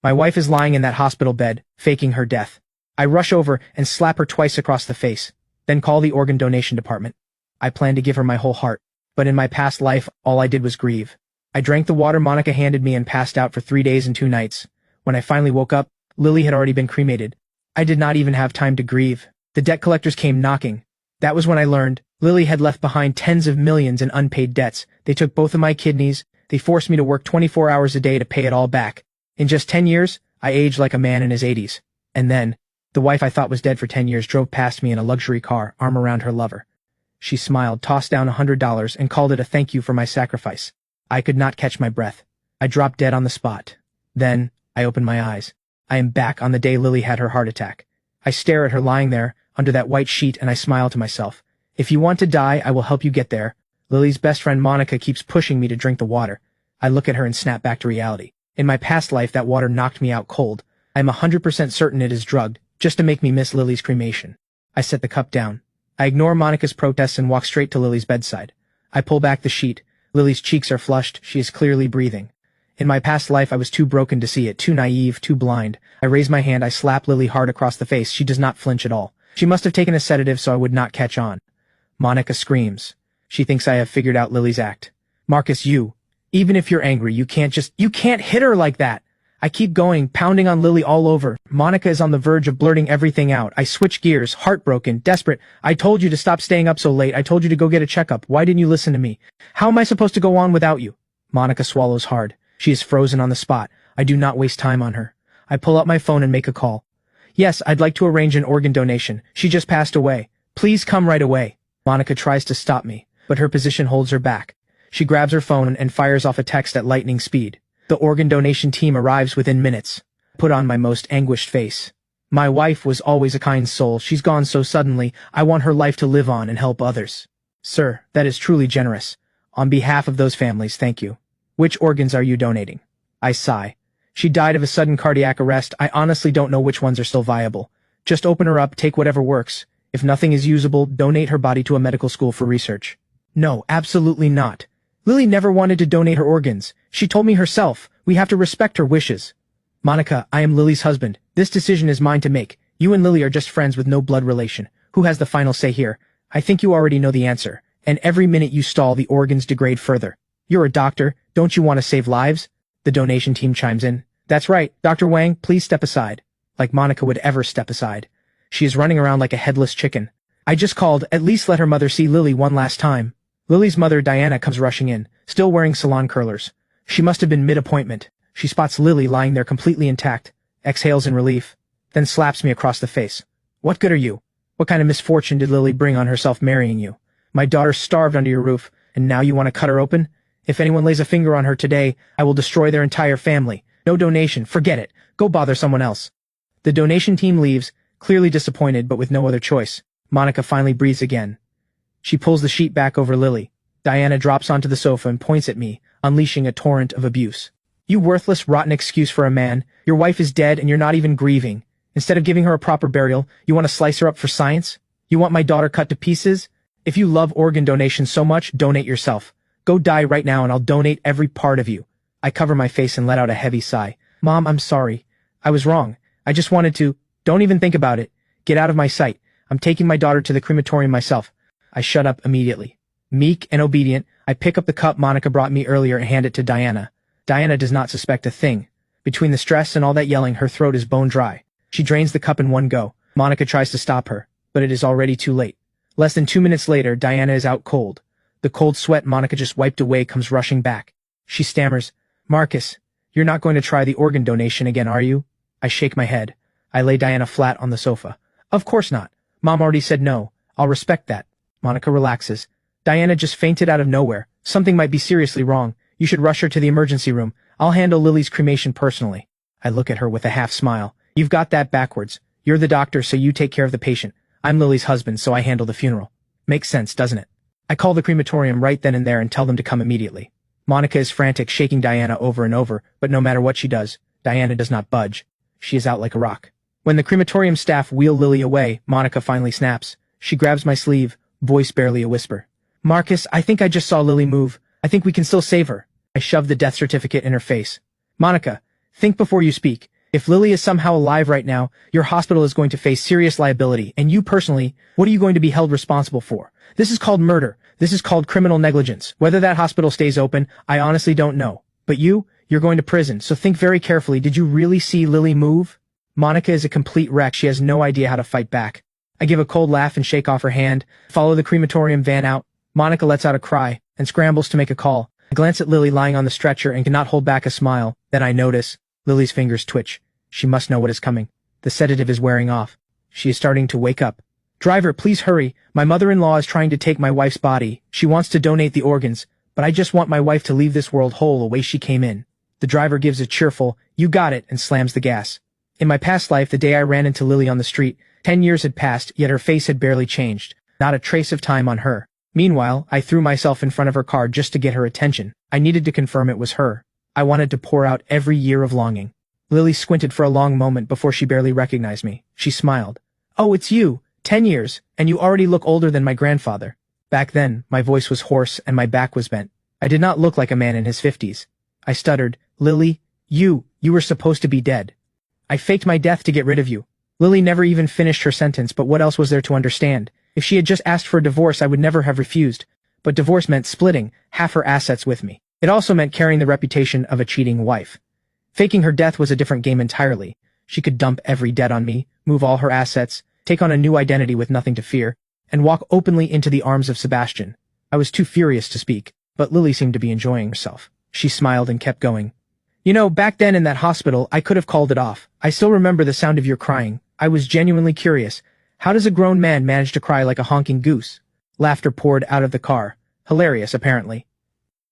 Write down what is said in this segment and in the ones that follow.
My wife is lying in that hospital bed, faking her death. I rush over and slap her twice across the face, then call the organ donation department. I plan to give her my whole heart, but in my past life, all I did was grieve. I drank the water Monica handed me and passed out for 3 days and 2 nights. When I finally woke up, Lily had already been cremated. I did not even have time to grieve. The debt collectors came knocking. That was when I learned Lily had left behind tens of millions in unpaid debts. They took both of my kidneys. They forced me to work 24 hours a day to pay it all back. In just 10 years, I aged like a man in his 80s. And then, the wife I thought was dead for 10 years drove past me in a luxury car, arm around her lover. She smiled, tossed down $100, and called it a thank you for my sacrifice. I could not catch my breath. I dropped dead on the spot. Then, I opened my eyes. I am back on the day Lily had her heart attack. I stare at her lying there, under that white sheet, and I smile to myself. If you want to die, I will help you get there. Lily's best friend Monica keeps pushing me to drink the water. I look at her and snap back to reality. In my past life, that water knocked me out cold. I am 100% certain it is drugged, just to make me miss Lily's cremation. I set the cup down. I ignore Monica's protests and walk straight to Lily's bedside. I pull back the sheet. Lily's cheeks are flushed. She is clearly breathing. In my past life, I was too broken to see it, too naive, too blind. I raise my hand, I slap Lily hard across the face. She does not flinch at all. She must have taken a sedative so I would not catch on. Monica screams. She thinks I have figured out Lily's act. Marcus, even if you're angry, you can't hit her like that. I keep going, pounding on Lily all over. Monica is on the verge of blurting everything out. I switch gears, heartbroken, desperate. I told you to stop staying up so late. I told you to go get a checkup. Why didn't you listen to me? How am I supposed to go on without you? Monica swallows hard. She is frozen on the spot. I do not waste time on her. I pull out my phone and make a call. Yes, I'd like to arrange an organ donation. She just passed away. Please come right away. Monica tries to stop me, but her position holds her back. She grabs her phone and fires off a text at lightning speed. The organ donation team arrives within minutes. Put on my most anguished face. My wife was always a kind soul. She's gone so suddenly. I want her life to live on and help others. Sir, that is truly generous. On behalf of those families, thank you. Which organs are you donating? I sigh. She died of a sudden cardiac arrest. I honestly don't know which ones are still viable. Just open her up, take whatever works. If nothing is usable, donate her body to a medical school for research. No, absolutely not. Lily never wanted to donate her organs. She told me herself. We have to respect her wishes. Monica, I am Lily's husband. This decision is mine to make. You and Lily are just friends with no blood relation. Who has the final say here? I think you already know the answer. And every minute you stall, the organs degrade further. You're a doctor. Don't you want to save lives? The donation team chimes in. That's right. Dr. Wang, please step aside. Like Monica would ever step aside. She is running around like a headless chicken. I just called. At least let her mother see Lily one last time. Lily's mother, Diana, comes rushing in, still wearing salon curlers. She must have been mid-appointment. She spots Lily lying there completely intact, exhales in relief, then slaps me across the face. What good are you? What kind of misfortune did Lily bring on herself marrying you? My daughter starved under your roof, and now you want to cut her open? If anyone lays a finger on her today, I will destroy their entire family. No donation, forget it. Go bother someone else. The donation team leaves, clearly disappointed but with no other choice. Monica finally breathes again. She pulls the sheet back over Lily. Diana drops onto the sofa and points at me, unleashing a torrent of abuse. You worthless, rotten excuse for a man. Your wife is dead and you're not even grieving. Instead of giving her a proper burial, you want to slice her up for science? You want my daughter cut to pieces? If you love organ donation so much, donate yourself. Go die right now and I'll donate every part of you. I cover my face and let out a heavy sigh. Mom, I'm sorry. I was wrong. I just wanted to. Don't even think about it. Get out of my sight. I'm taking my daughter to the crematorium myself. I shut up immediately. Meek and obedient, I pick up the cup Monica brought me earlier and hand it to Diana. Diana does not suspect a thing. Between the stress and all that yelling, her throat is bone dry. She drains the cup in one go. Monica tries to stop her, but it is already too late. Less than 2 minutes later, Diana is out cold. The cold sweat Monica just wiped away comes rushing back. She stammers, Marcus, you're not going to try the organ donation again, are you? I shake my head. I lay Diana flat on the sofa. Of course not. Mom already said no. I'll respect that. Monica relaxes. Diana just fainted out of nowhere. Something might be seriously wrong. You should rush her to the emergency room. I'll handle Lily's cremation personally. I look at her with a half smile. You've got that backwards. You're the doctor, so you take care of the patient. I'm Lily's husband, so I handle the funeral. Makes sense, doesn't it? I call the crematorium right then and there and tell them to come immediately. Monica is frantic, shaking Diana over and over, but no matter what she does, Diana does not budge. She is out like a rock. When the crematorium staff wheel Lily away, Monica finally snaps. She grabs my sleeve, voice barely a whisper. Marcus, I think I just saw Lily move. I think we can still save her. I shove the death certificate in her face. Monica, Think before you speak. If Lily is somehow alive right now, your hospital is going to face serious liability, and you personally, what are you going to be held responsible for? This is called murder. This is called criminal negligence. Whether that hospital stays open, I honestly don't know. But you're going to prison, so think very carefully. Did you really see Lily move? Monica is a complete wreck. She has no idea how to fight back. I give a cold laugh and shake off her hand, follow the crematorium van out. Monica lets out a cry and scrambles to make a call. I glance at Lily lying on the stretcher and cannot hold back a smile. Then I notice Lily's fingers twitch. She must know what is coming. The sedative is wearing off. She is starting to wake up. Driver, please hurry. My mother-in-law is trying to take my wife's body. She wants to donate the organs, but I just want my wife to leave this world whole the way she came in. The driver gives a cheerful, "You got it," and slams the gas. In my past life, the day I ran into Lily on the street, 10 years had passed, yet her face had barely changed. Not a trace of time on her. Meanwhile, I threw myself in front of her car just to get her attention. I needed to confirm it was her. I wanted to pour out every year of longing. Lily squinted for a long moment before she barely recognized me. She smiled. "Oh, it's you. 10 years, and you already look older than my grandfather." Back then, my voice was hoarse and my back was bent. I did not look like a man in his 50s. I stuttered, "Lily, you were supposed to be dead. I faked my death to get rid of you." Lily never even finished her sentence, but what else was there to understand? If she had just asked for a divorce, I would never have refused. But divorce meant splitting half her assets with me. It also meant carrying the reputation of a cheating wife. Faking her death was a different game entirely. She could dump every debt on me, move all her assets, take on a new identity with nothing to fear, and walk openly into the arms of Sebastian. I was too furious to speak, but Lily seemed to be enjoying herself. She smiled and kept going. "You know, back then in that hospital, I could have called it off. I still remember the sound of your crying. I was genuinely curious. How does a grown man manage to cry like a honking goose?" Laughter poured out of the car. Hilarious, apparently.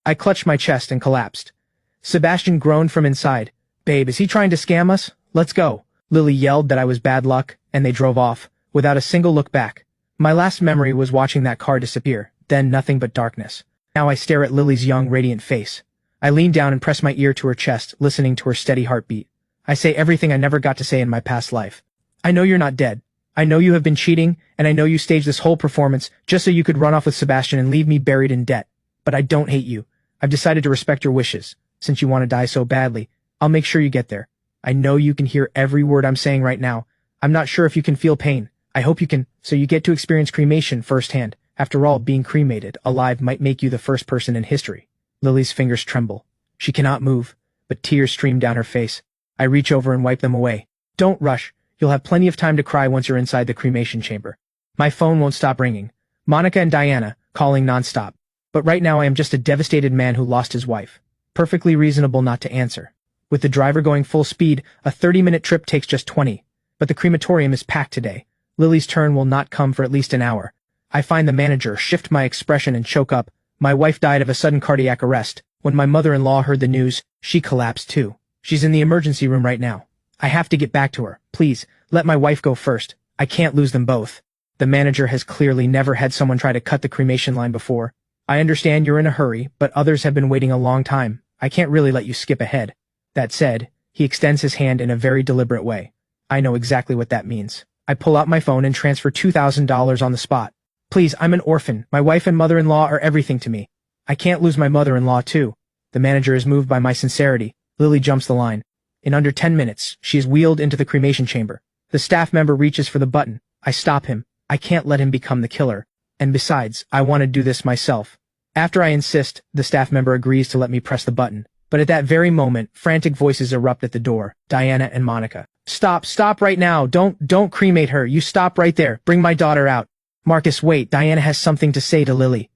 I clutched my chest and collapsed. Sebastian groaned from inside. "Babe, is he trying to scam us? Let's go." Lily yelled that I was bad luck, and they drove off, without a single look back. My last memory was watching that car disappear, then nothing but darkness. Now I stare at Lily's young, radiant face. I lean down and press my ear to her chest, listening to her steady heartbeat. I say everything I never got to say in my past life. "I know you're not dead. I know you have been cheating, and I know you staged this whole performance just so you could run off with Sebastian and leave me buried in debt. But I don't hate you. I've decided to respect your wishes. Since you want to die so badly, I'll make sure you get there. I know you can hear every word I'm saying right now. I'm not sure if you can feel pain. I hope you can, so you get to experience cremation firsthand. After all, being cremated alive might make you the first person in history." Lily's fingers tremble. She cannot move, but tears stream down her face. I reach over and wipe them away. "Don't rush. You'll have plenty of time to cry once you're inside the cremation chamber." My phone won't stop ringing. Monica and Diana, calling nonstop. But right now I am just a devastated man who lost his wife. Perfectly reasonable not to answer. With the driver going full speed, a 30-minute trip takes just 20. But the crematorium is packed today. Lily's turn will not come for at least an hour. I find the manager, shift my expression and choke up. My wife died of a sudden cardiac arrest. When my mother-in-law heard the news, she collapsed too. She's in the emergency room right now. I have to get back to her. Please, let my wife go first. I can't lose them both. The manager has clearly never had someone try to cut the cremation line before. I understand you're in a hurry, but others have been waiting a long time. I can't really let you skip ahead. That said, he extends his hand in a very deliberate way. I know exactly what that means. I pull out my phone and transfer $2,000 on the spot. "Please, I'm an orphan. My wife and mother-in-law are everything to me. I can't lose my mother-in-law too." The manager is moved by my sincerity. Lily jumps the line. In under 10 minutes, she is wheeled into the cremation chamber. The staff member reaches for the button. I stop him. I can't let him become the killer. And besides, I want to do this myself. After I insist, the staff member agrees to let me press the button. But at that very moment, frantic voices erupt at the door. Diana and Monica. Stop right now. Don't cremate her. You stop right there. Bring my daughter out." "Marcus, wait. Diana has something to say to Lily."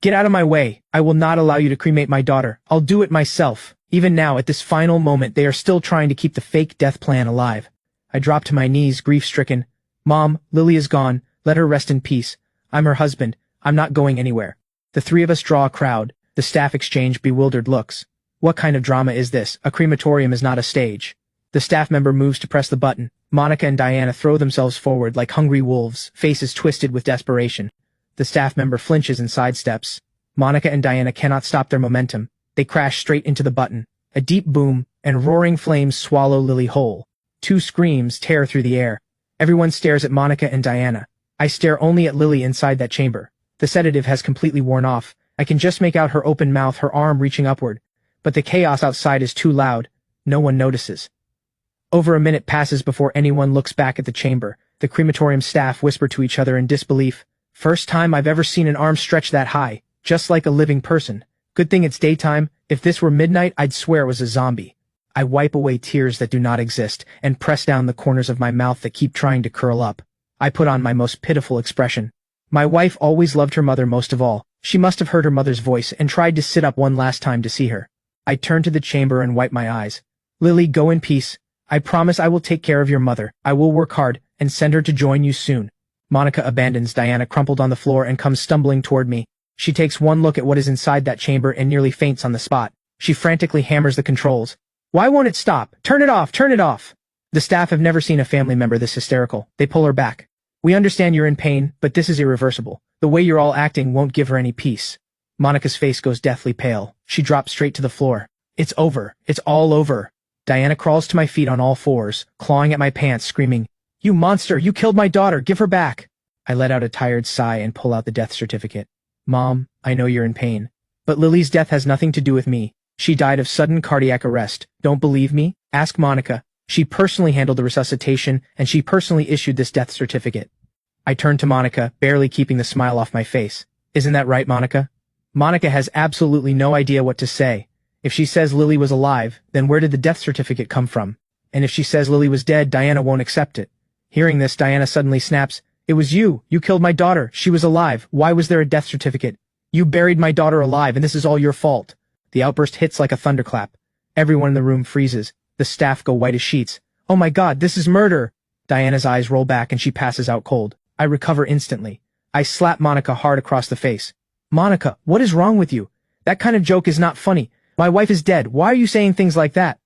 "Get out of my way. I will not allow you to cremate my daughter. I'll do it myself." Even now, at this final moment, they are still trying to keep the fake death plan alive. I drop to my knees, grief-stricken. "Mom, Lily is gone. Let her rest in peace. I'm her husband. I'm not going anywhere." The three of us draw a crowd. The staff exchange bewildered looks. What kind of drama is this? A crematorium is not a stage. The staff member moves to press the button. Monica and Diana throw themselves forward like hungry wolves, faces twisted with desperation. The staff member flinches and sidesteps. Monica and Diana cannot stop their momentum. They crash straight into the button. A deep boom, and roaring flames swallow Lily whole. Two screams tear through the air. Everyone stares at Monica and Diana. I stare only at Lily inside that chamber. The sedative has completely worn off. I can just make out her open mouth, her arm reaching upward. But the chaos outside is too loud. No one notices. Over a minute passes before anyone looks back at the chamber. The crematorium staff whisper to each other in disbelief. First time I've ever seen an arm stretch that high, just like a living person. Good thing it's daytime. If this were midnight, I'd swear it was a zombie. I wipe away tears that do not exist and press down the corners of my mouth that keep trying to curl up. I put on my most pitiful expression. My wife always loved her mother most of all. She must have heard her mother's voice and tried to sit up one last time to see her. I turn to the chamber and wipe my eyes. Lily, go in peace. I promise I will take care of your mother. I will work hard and send her to join you soon. Monica abandons Diana crumpled on the floor and comes stumbling toward me. She takes one look at what is inside that chamber and nearly faints on the spot. She frantically hammers the controls. Why won't it stop? Turn it off! Turn it off! The staff have never seen a family member this hysterical. They pull her back. We understand you're in pain, but this is irreversible. The way you're all acting won't give her any peace. Monica's face goes deathly pale. She drops straight to the floor. It's over. It's all over. Diana crawls to my feet on all fours, clawing at my pants, screaming, You monster! You killed my daughter! Give her back! I let out a tired sigh and pull out the death certificate. Mom, I know you're in pain. But Lily's death has nothing to do with me. She died of sudden cardiac arrest. Don't believe me? Ask Monica. She personally handled the resuscitation, and she personally issued this death certificate. I turned to Monica, barely keeping the smile off my face. Isn't that right, Monica? Monica has absolutely no idea what to say. If she says Lily was alive, then where did the death certificate come from? And if she says Lily was dead, Diana won't accept it. Hearing this, Diana suddenly snaps, It was you. You killed my daughter. She was alive. Why was there a death certificate? You buried my daughter alive, and this is all your fault. The outburst hits like a thunderclap. Everyone in the room freezes. The staff go white as sheets. Oh my God, this is murder! Diana's eyes roll back and she passes out cold. I recover instantly. I slap Monica hard across the face. Monica, what is wrong with you? That kind of joke is not funny. My wife is dead. Why are you saying things like that?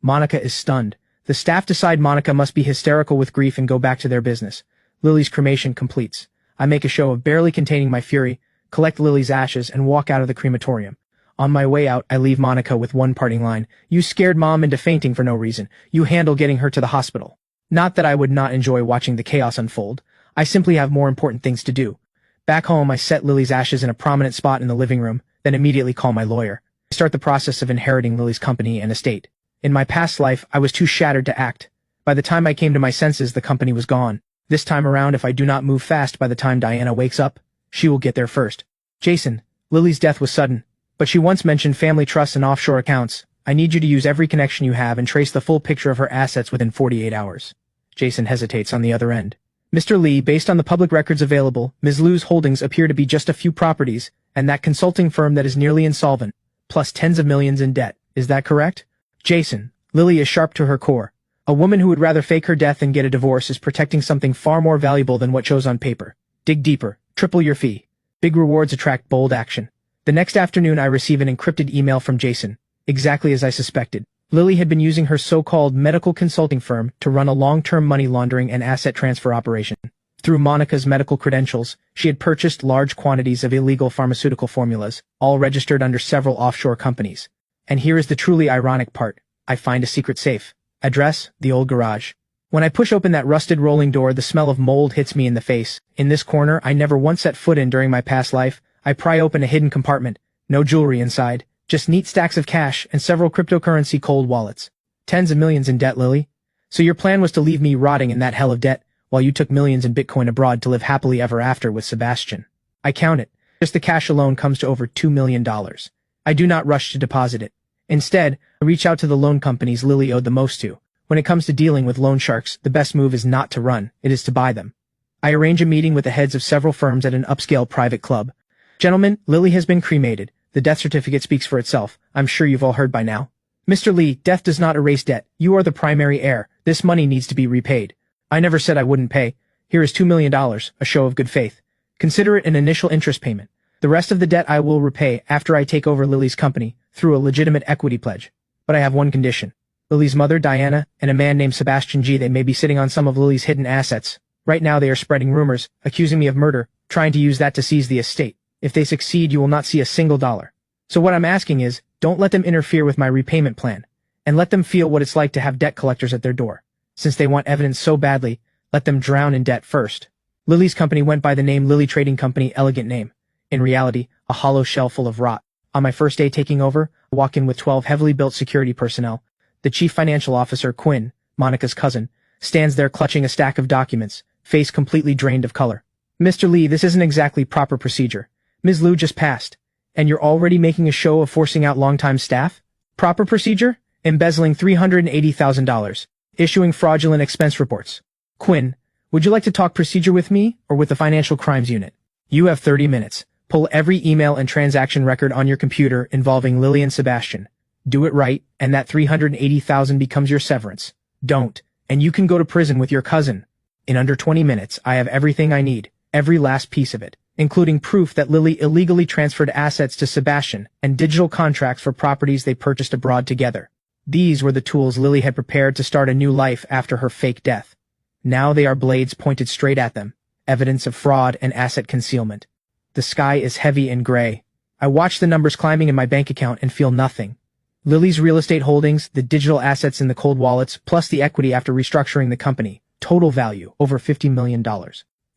Monica is stunned. The staff decide Monica must be hysterical with grief and go back to their business. Lily's cremation completes. I make a show of barely containing my fury, collect Lily's ashes, and walk out of the crematorium. On my way out, I leave Monica with one parting line. You scared Mom into fainting for no reason. You handle getting her to the hospital. Not that I would not enjoy watching the chaos unfold. I simply have more important things to do. Back home, I set Lily's ashes in a prominent spot in the living room, then immediately call my lawyer. I start the process of inheriting Lily's company and estate. In my past life, I was too shattered to act. By the time I came to my senses, the company was gone. This time around, if I do not move fast by the time Diana wakes up, she will get there first. Jason, Lily's death was sudden, but she once mentioned family trusts and offshore accounts. I need you to use every connection you have and trace the full picture of her assets within 48 hours. Jason hesitates on the other end. Mr. Lee, based on the public records available, Ms. Liu's holdings appear to be just a few properties, and that consulting firm that is nearly insolvent, plus tens of millions in debt. Is that correct? Jason, Lily is sharp to her core. A woman who would rather fake her death than get a divorce is protecting something far more valuable than what shows on paper. Dig deeper. Triple your fee. Big rewards attract bold action. The next afternoon I receive an encrypted email from Jason. Exactly as I suspected. Lily had been using her so-called medical consulting firm to run a long-term money laundering and asset transfer operation. Through Monica's medical credentials, she had purchased large quantities of illegal pharmaceutical formulas, all registered under several offshore companies. And here is the truly ironic part. I find a secret safe. Address, the old garage. When I push open that rusted rolling door, the smell of mold hits me in the face. In this corner I never once set foot in during my past life, I pry open a hidden compartment. No jewelry inside, just neat stacks of cash and several cryptocurrency cold wallets. Tens of millions in debt, Lily. So your plan was to leave me rotting in that hell of debt, while you took millions in Bitcoin abroad to live happily ever after with Sebastian. I count it. Just the cash alone comes to over $2 million. I do not rush to deposit it. Instead, I reach out to the loan companies Lily owed the most to. When it comes to dealing with loan sharks, the best move is not to run, it is to buy them. I arrange a meeting with the heads of several firms at an upscale private club. Gentlemen, Lily has been cremated. The death certificate speaks for itself. I'm sure you've all heard by now. Mr. Lee, death does not erase debt. You are the primary heir. This money needs to be repaid. I never said I wouldn't pay. Here is $2 million, a show of good faith. Consider it an initial interest payment. The rest of the debt I will repay after I take over Lily's company, through a legitimate equity pledge. But I have one condition. Lily's mother, Diana, and a man named Sebastian G. They may be sitting on some of Lily's hidden assets. Right now they are spreading rumors, accusing me of murder, trying to use that to seize the estate. If they succeed, you will not see a single dollar. So what I'm asking is, don't let them interfere with my repayment plan, and let them feel what it's like to have debt collectors at their door. Since they want evidence so badly, let them drown in debt first. Lily's company went by the name Lily Trading Company, elegant name. In reality, a hollow shell full of rot. On my first day taking over, I walk in with 12 heavily built security personnel. The chief financial officer, Quinn, Monica's cousin, stands there clutching a stack of documents, face completely drained of color. Mr. Lee, this isn't exactly proper procedure. Ms. Liu just passed, and you're already making a show of forcing out longtime staff? Proper procedure? Embezzling $380,000. Issuing fraudulent expense reports. Quinn, would you like to talk procedure with me or with the Financial Crimes Unit? You have 30 minutes. Pull every email and transaction record on your computer involving Lily and Sebastian. Do it right, and that $380,000 becomes your severance. Don't, and you can go to prison with your cousin. In under 20 minutes, I have everything I need, every last piece of it, including proof that Lily illegally transferred assets to Sebastian and digital contracts for properties they purchased abroad together. These were the tools Lily had prepared to start a new life after her fake death. Now they are blades pointed straight at them, evidence of fraud and asset concealment. The sky is heavy and gray. I watch the numbers climbing in my bank account and feel nothing. Lily's real estate holdings, the digital assets in the cold wallets, plus the equity after restructuring the company, total value over $50 million.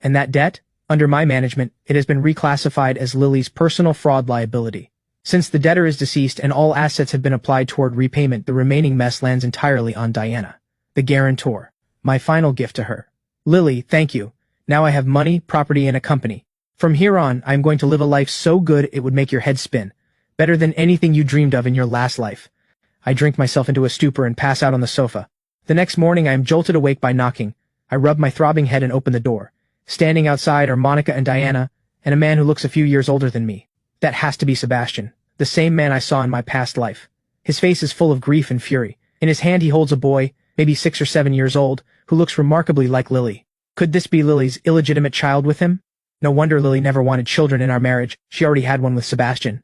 And that debt? Under my management, it has been reclassified as Lily's personal fraud liability. Since the debtor is deceased and all assets have been applied toward repayment, the remaining mess lands entirely on Diana, the guarantor. My final gift to her. Lily, thank you. Now I have money, property, and a company. From here on, I am going to live a life so good it would make your head spin. Better than anything you dreamed of in your last life. I drink myself into a stupor and pass out on the sofa. The next morning I am jolted awake by knocking. I rub my throbbing head and open the door. Standing outside are Monica and Diana, and a man who looks a few years older than me. That has to be Sebastian, the same man I saw in my past life. His face is full of grief and fury. In his hand he holds a boy, maybe 6 or 7 years old, who looks remarkably like Lily. Could this be Lily's illegitimate child with him? No wonder Lily never wanted children in our marriage. She already had one with Sebastian.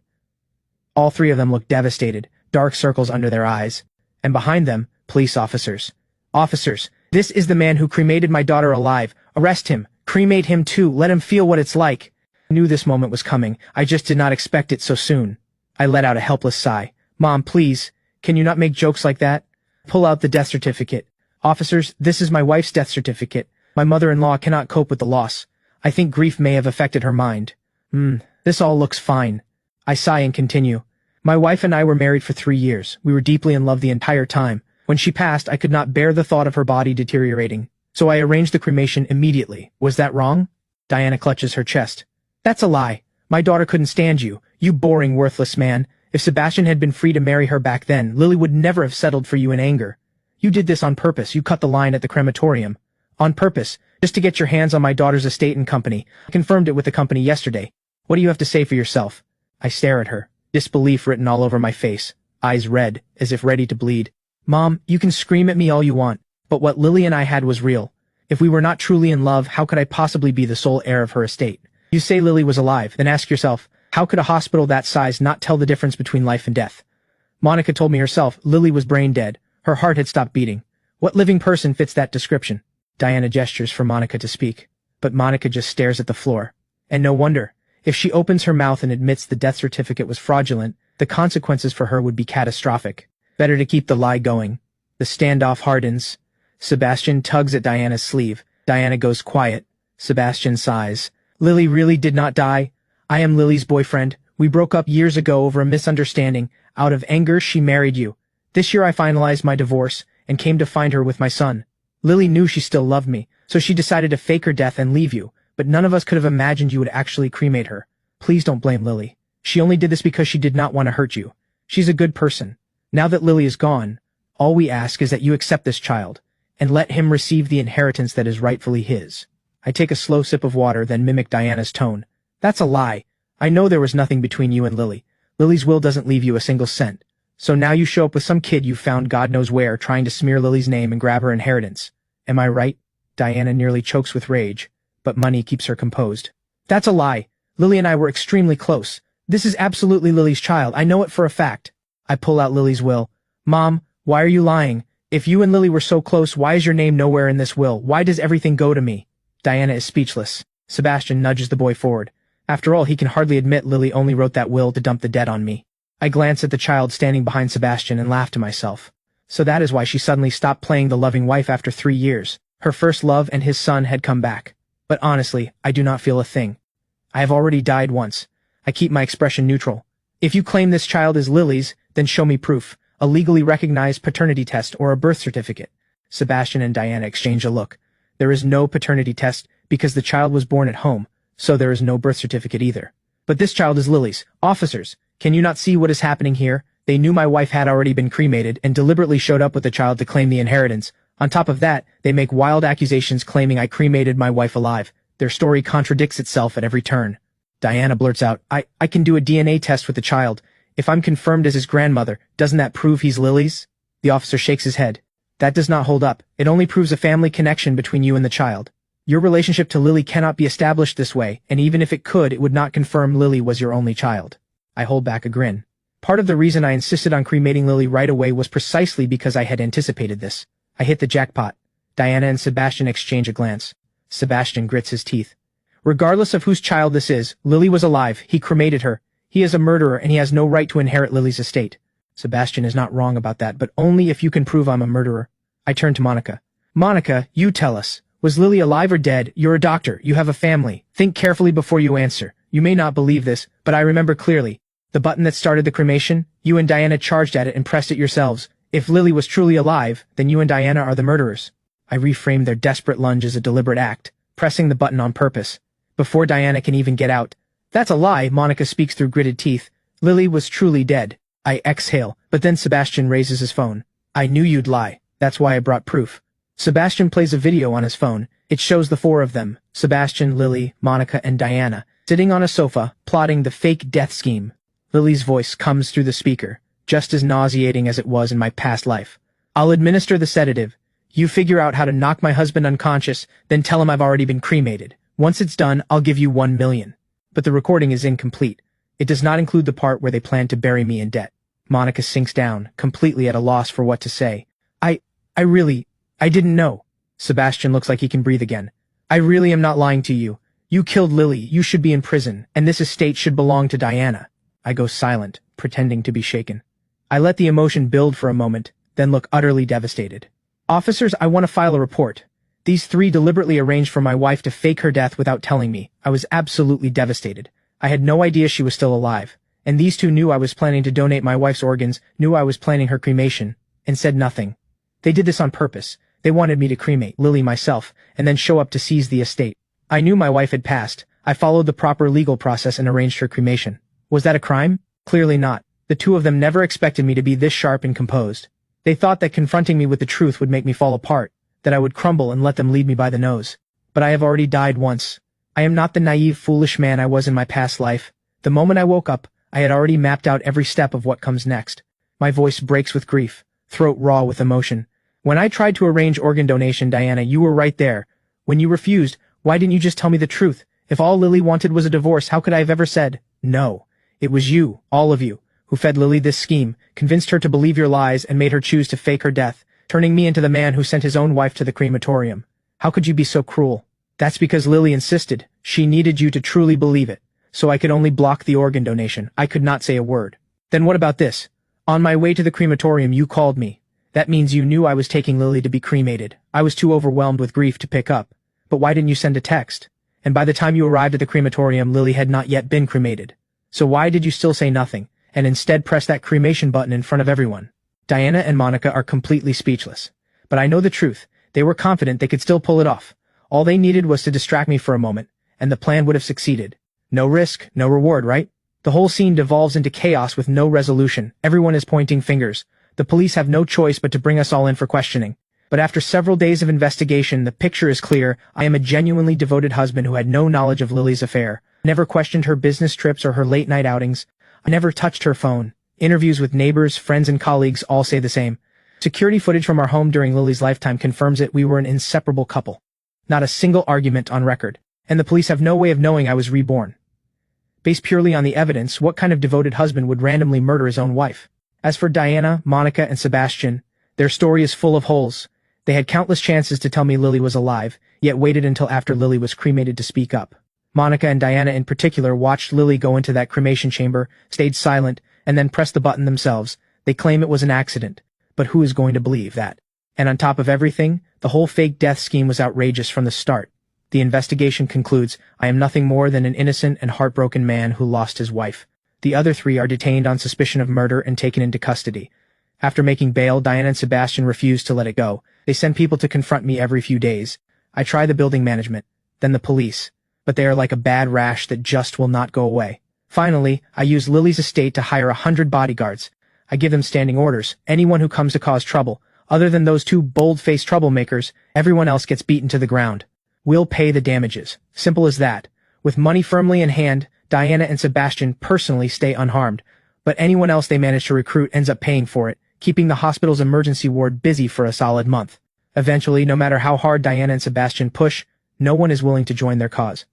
All three of them look devastated, dark circles under their eyes. And behind them, police officers. Officers, this is the man who cremated my daughter alive. Arrest him. Cremate him too. Let him feel what it's like. I knew this moment was coming. I just did not expect it so soon. I let out a helpless sigh. Mom, please, can you not make jokes like that? Pull out the death certificate. Officers, this is my wife's death certificate. My mother-in-law cannot cope with the loss. I think grief may have affected her mind. This all looks fine. I sigh and continue. My wife and I were married for 3 years. We were deeply in love the entire time. When she passed, I could not bear the thought of her body deteriorating. So I arranged the cremation immediately. Was that wrong? Diana clutches her chest. That's a lie. My daughter couldn't stand you, you boring, worthless man. If Sebastian had been free to marry her back then, Lily would never have settled for you in anger. You did this on purpose. You cut the line at the crematorium. On purpose, just to get your hands on my daughter's estate and company. I confirmed it with the company yesterday. What do you have to say for yourself? I stare at her, disbelief written all over my face, eyes red, as if ready to bleed. Mom, you can scream at me all you want, but what Lily and I had was real. If we were not truly in love, how could I possibly be the sole heir of her estate? You say Lily was alive, then ask yourself, how could a hospital that size not tell the difference between life and death? Monica told me herself Lily was brain dead. Her heart had stopped beating. What living person fits that description? Diana gestures for Monica to speak, but Monica just stares at the floor. And no wonder. If she opens her mouth and admits the death certificate was fraudulent, the consequences for her would be catastrophic. Better to keep the lie going. The standoff hardens. Sebastian tugs at Diana's sleeve. Diana goes quiet. Sebastian sighs. Lily really did not die. I am Lily's boyfriend. We broke up years ago over a misunderstanding. Out of anger, she married you. This year I finalized my divorce and came to find her with my son. Lily knew she still loved me, so she decided to fake her death and leave you, but none of us could have imagined you would actually cremate her. Please don't blame Lily. She only did this because she did not want to hurt you. She's a good person. Now that Lily is gone, all we ask is that you accept this child and let him receive the inheritance that is rightfully his. I take a slow sip of water, then mimic Diana's tone. That's a lie. I know there was nothing between you and Lily. Lily's will doesn't leave you a single cent. So now you show up with some kid you found God knows where trying to smear Lily's name and grab her inheritance. Am I right? Diana nearly chokes with rage, but money keeps her composed. That's a lie. Lily and I were extremely close. This is absolutely Lily's child. I know it for a fact. I pull out Lily's will. Mom, why are you lying? If you and Lily were so close, why is your name nowhere in this will? Why does everything go to me? Diana is speechless. Sebastian nudges the boy forward. After all, he can hardly admit Lily only wrote that will to dump the debt on me. I glance at the child standing behind Sebastian and laugh to myself. So that is why she suddenly stopped playing the loving wife after 3 years. Her first love and his son had come back. But honestly, I do not feel a thing. I have already died once. I keep my expression neutral. If you claim this child is Lily's, then show me proof. a legally recognized paternity test or a birth certificate. Sebastian and Diana exchange a look. There is no paternity test because the child was born at home, so there is no birth certificate either. But this child is Lily's. Officers, can you not see what is happening here? They knew my wife had already been cremated and deliberately showed up with the child to claim the inheritance. On top of that, they make wild accusations claiming I cremated my wife alive. Their story contradicts itself at every turn. Diana blurts out, I can do a DNA test with the child. If I'm confirmed as his grandmother, doesn't that prove he's Lily's? The officer shakes his head. That does not hold up. It only proves a family connection between you and the child. Your relationship to Lily cannot be established this way, and even if it could, it would not confirm Lily was your only child. I hold back a grin. Part of the reason I insisted on cremating Lily right away was precisely because I had anticipated this. I hit the jackpot. Diana and Sebastian exchange a glance. Sebastian grits his teeth. Regardless of whose child this is, Lily was alive. He cremated her. He is a murderer and he has no right to inherit Lily's estate. Sebastian is not wrong about that, but only if you can prove I'm a murderer. I turn to Monica. Monica, you tell us. Was Lily alive or dead? You're a doctor. You have a family. Think carefully before you answer. You may not believe this, but I remember clearly. The button that started the cremation, you and Diana charged at it and pressed it yourselves. If Lily was truly alive, then you and Diana are the murderers. I reframed their desperate lunge as a deliberate act, pressing the button on purpose. Before Diana can even get out. That's a lie, Monica speaks through gritted teeth. Lily was truly dead. I exhale, but then Sebastian raises his phone. I knew you'd lie. That's why I brought proof. Sebastian plays a video on his phone. It shows the four of them, Sebastian, Lily, Monica, and Diana, sitting on a sofa, plotting the fake death scheme. Lily's voice comes through the speaker, just as nauseating as it was in my past life. I'll administer the sedative. You figure out how to knock my husband unconscious, then tell him I've already been cremated. Once it's done, I'll give you $1 million. But the recording is incomplete. It does not include the part where they plan to bury me in debt. Monica sinks down, completely at a loss for what to say. I didn't know. Sebastian looks like he can breathe again. I really am not lying to you. You killed Lily, you should be in prison, and this estate should belong to Diana. I go silent, pretending to be shaken. I let the emotion build for a moment, then look utterly devastated. Officers, I want to file a report. These three deliberately arranged for my wife to fake her death without telling me. I was absolutely devastated. I had no idea she was still alive. And these two knew I was planning to donate my wife's organs, knew I was planning her cremation, and said nothing. They did this on purpose. They wanted me to cremate Lily myself, and then show up to seize the estate. I knew my wife had passed. I followed the proper legal process and arranged her cremation. Was that a crime? Clearly not. The two of them never expected me to be this sharp and composed. They thought that confronting me with the truth would make me fall apart, that I would crumble and let them lead me by the nose. But I have already died once. I am not the naive, foolish man I was in my past life. The moment I woke up, I had already mapped out every step of what comes next. My voice breaks with grief, throat raw with emotion. When I tried to arrange organ donation, Diana, you were right there. When you refused, why didn't you just tell me the truth? If all Lily wanted was a divorce, how could I have ever said no? It was you, all of you, who fed Lily this scheme, convinced her to believe your lies and made her choose to fake her death, turning me into the man who sent his own wife to the crematorium. How could you be so cruel? That's because Lily insisted. She needed you to truly believe it. So I could only block the organ donation. I could not say a word. Then what about this? On my way to the crematorium, you called me. That means you knew I was taking Lily to be cremated. I was too overwhelmed with grief to pick up. But why didn't you send a text? And by the time you arrived at the crematorium, Lily had not yet been cremated. So why did you still say nothing, and instead press that cremation button in front of everyone? Diana and Monica are completely speechless. But I know the truth. They were confident they could still pull it off. All they needed was to distract me for a moment, and the plan would have succeeded. No risk, no reward, right? The whole scene devolves into chaos with no resolution. Everyone is pointing fingers. The police have no choice but to bring us all in for questioning. But after several days of investigation, the picture is clear. I am a genuinely devoted husband who had no knowledge of Lily's affair. Never questioned her business trips or her late-night outings. I never touched her phone. Interviews with neighbors, friends, and colleagues all say the same. Security footage from our home during Lily's lifetime confirms it. We were an inseparable couple. Not a single argument on record. And the police have no way of knowing I was reborn. Based purely on the evidence, what kind of devoted husband would randomly murder his own wife? As for Diana, Monica, and Sebastian, their story is full of holes. They had countless chances to tell me Lily was alive, yet waited until after Lily was cremated to speak up. Monica and Diana in particular watched Lily go into that cremation chamber, stayed silent, and then pressed the button themselves. They claim it was an accident. But who is going to believe that? And on top of everything, the whole fake death scheme was outrageous from the start. The investigation concludes, I am nothing more than an innocent and heartbroken man who lost his wife. The other three are detained on suspicion of murder and taken into custody. After making bail, Diana and Sebastian refuse to let it go. They send people to confront me every few days. I try the building management, then the police, but they are like a bad rash that just will not go away. Finally, I use Lily's estate to hire 100 bodyguards. I give them standing orders. Anyone who comes to cause trouble, other than those two bold-faced troublemakers, everyone else gets beaten to the ground. We'll pay the damages. Simple as that. With money firmly in hand, Diana and Sebastian personally stay unharmed, but anyone else they manage to recruit ends up paying for it, keeping the hospital's emergency ward busy for a solid month. Eventually, no matter how hard Diana and Sebastian push, no one is willing to join their cause.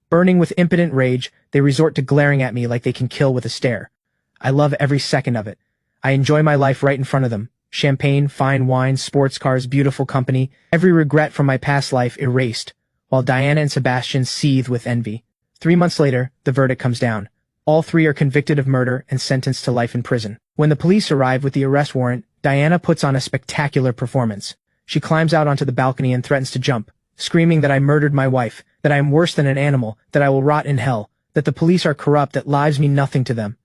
Burning with impotent rage, they resort to glaring at me like they can kill with a stare. I love every second of it. I enjoy my life right in front of them. Champagne, fine wine, sports cars, beautiful company, every regret from my past life erased, while Diana and Sebastian seethe with envy. 3 months later, the verdict comes down. All three are convicted of murder and sentenced to life in prison. When the police arrive with the arrest warrant, Diana puts on a spectacular performance. She climbs out onto the balcony and threatens to jump, screaming that I murdered my wife, that I am worse than an animal, that I will rot in hell, that the police are corrupt, that lives mean nothing to them.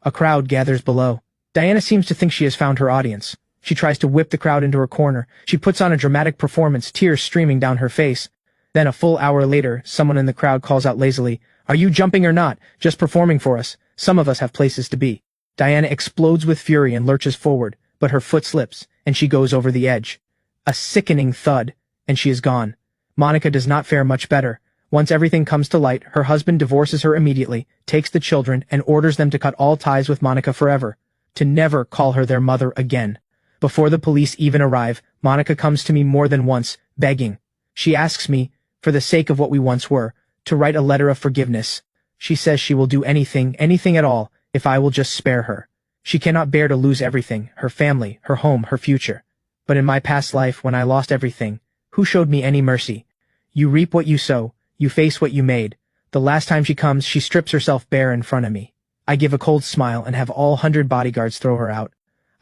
A crowd gathers below. Diana seems to think she has found her audience. She tries to whip the crowd into her corner. She puts on a dramatic performance, tears streaming down her face. Then a full hour later, someone in the crowd calls out lazily, "Are you jumping or not? Just performing for us. Some of us have places to be." Diana explodes with fury and lurches forward, but her foot slips, and she goes over the edge. A sickening thud, and she is gone. Monica does not fare much better. Once everything comes to light, her husband divorces her immediately, takes the children, and orders them to cut all ties with Monica forever, to never call her their mother again. Before the police even arrive, Monica comes to me more than once, begging. She asks me, for the sake of what we once were, to write a letter of forgiveness. She says she will do anything at all, if I will just spare her. She cannot bear to lose everything, her family, her home, her future. But in my past life, when I lost everything, who showed me any mercy? You reap what you sow, you face what you made. The last time she comes, she strips herself bare in front of me. I give a cold smile and have all 100 bodyguards throw her out.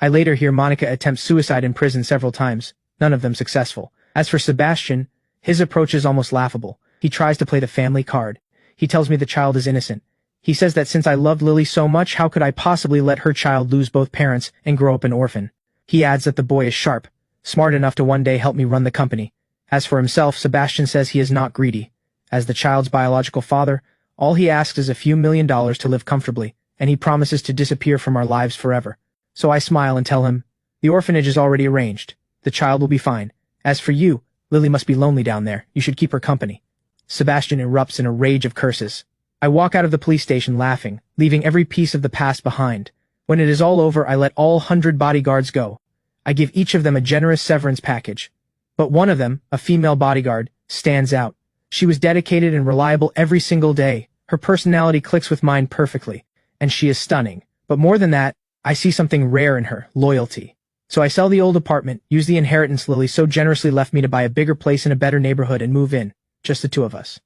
I later hear Monica attempt suicide in prison several times, none of them successful. As for Sebastian, his approach is almost laughable. He tries to play the family card. He tells me the child is innocent. He says that since I loved Lily so much, how could I possibly let her child lose both parents and grow up an orphan? He adds that the boy is sharp, smart enough to one day help me run the company. As for himself, Sebastian says he is not greedy. As the child's biological father, all he asks is a few $1,000,000 to live comfortably, and he promises to disappear from our lives forever. So I smile and tell him, the orphanage is already arranged. The child will be fine. As for you, Lily must be lonely down there. You should keep her company. Sebastian erupts in a rage of curses. I walk out of the police station laughing, leaving every piece of the past behind. When it is all over, I let all 100 bodyguards go. I give each of them a generous severance package. But one of them, a female bodyguard, stands out. She was dedicated and reliable every single day. Her personality clicks with mine perfectly, and she is stunning. But more than that, I see something rare in her, loyalty. So I sell the old apartment, use the inheritance Lily so generously left me to buy a bigger place in a better neighborhood and move in, just the two of us.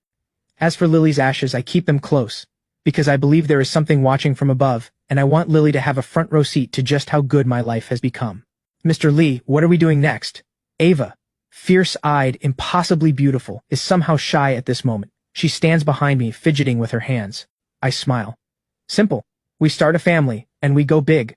As for Lily's ashes, I keep them close, because I believe there is something watching from above, and I want Lily to have a front row seat to just how good my life has become. Mr. Lee, what are we doing next? Ava, fierce-eyed, impossibly beautiful, is somehow shy at this moment. She stands behind me, fidgeting with her hands. I smile. Simple. We start a family, and we go big.